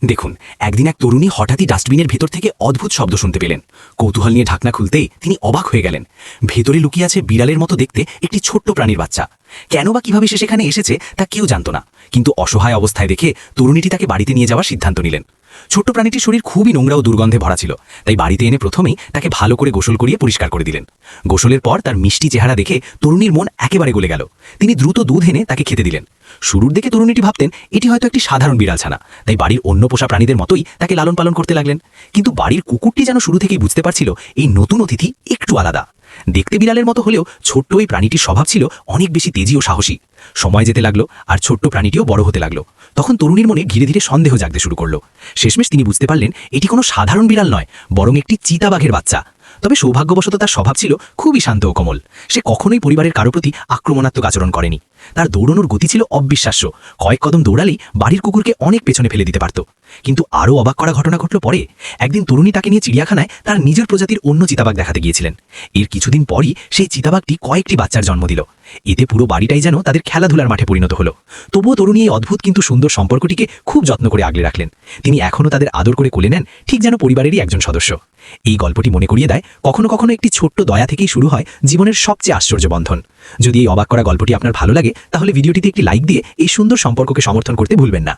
দেখুন, একদিন এক তরুণী হঠাৎই ডাস্টবিনের ভেতর থেকে অদ্ভুত শব্দ শুনতে পেলেন। কৌতূহল নিয়ে ঢাকনা খুলতেই তিনি অবাক হয়ে গেলেন। ভেতরে লুকিয়ে আছে বিড়ালের মতো দেখতে একটি ছোট্ট প্রাণীর বাচ্চা। কেন বা কিভাবে সে সেখানে এসেছে তা কেউ জানত না, কিন্তু অসহায় অবস্থায় দেখে তরুণীটি তাকে বাড়িতে নিয়ে যাওয়ার সিদ্ধান্ত নিলেন। ছোট্ট প্রাণীটির শরীর খুবই নোংরা ও দুর্গন্ধে ভরা ছিল, তাই বাড়িতে এনে প্রথমেই তাকে ভালো করে গোসল করিয়ে পরিষ্কার করে দিলেন। গোসলের পর তার মিষ্টি চেহারা দেখে তরুণীর মন একেবারে গলে গেল। তিনি দ্রুত দুধ এনে তাকে খেতে দিলেন। শুরুর দিকে তরুণীটি ভাবতেন এটি হয়তো একটি সাধারণ বিড়াল ছানা, তাই বাড়ির অন্য পোষা প্রাণীদের মতোই তাকে লালন পালন করতে লাগলেন। কিন্তু বাড়ির কুকুরটি যেন শুরু থেকেই বুঝতে পারছিল এই নতুন অতিথি একটু আলাদা। দেখতে বিড়ালের মতো হলেও ছোট্ট ওই প্রাণীটির স্বভাব ছিল অনেক বেশি তেজি ও সাহসী। সময় যেতে লাগলো আর ছোট্ট প্রাণীটিও বড় হতে লাগলো। তখন তরুণীর মনে ধীরে ধীরে সন্দেহ জাগতে শুরু করলো। শেষমেশ তিনি বুঝতে পারলেন এটি কোনো সাধারণ বিড়াল নয়, বরং একটি চিতাবাঘের বাচ্চা। তবে সৌভাগ্যবশত তার স্বভাব ছিল খুবই শান্ত ও কোমল। সে কখনোই পরিবারের কারো প্রতি আক্রমণাত্মক আচরণ করেনি। তার দৌড়ানোর গতি ছিল অবিশ্বাস্য। কয়েক কদম দৌড়ালেই বাড়ির কুকুরকে অনেক পেছনে ফেলে দিতে পারত। কিন্তু আরও অবাক করা ঘটনা ঘটল পরে। একদিন তরুণী তাকে নিয়ে চিড়িয়াখানায় তার নিজের প্রজাতির অন্য চিতাবাঘ দেখাতে গিয়েছিলেন। এর কিছুদিন পরই সেই চিতাবাঘটি কয়েকটি বাচ্চার জন্ম দিল। এতে পুরো বাড়িটাই যেন তাদের খেলাধুলার মাঠে পরিণত হলো। তবুও তরুণী এই অদ্ভুত কিন্তু সুন্দর সম্পর্কটিকে খুব যত্ন করে আগলে রাখলেন। তিনি এখনও তাদের আদর করে কোলে নেন, ঠিক যেন পরিবারেরই একজন সদস্য। এই গল্পটি মনে করিয়ে দেয় কখনো কখনো একটি ছোট্ট দয়া থেকেই শুরু হয় জীবনের সবচেয়ে আশ্চর্য বন্ধন। যদি এই অবাক করা গল্পটি আপনার ভালো লাগে তাহলে ভিডিওটিতে একটি লাইক দিয়ে এই সুন্দর সম্পর্ককে সমর্থন করতে ভুলবেন না।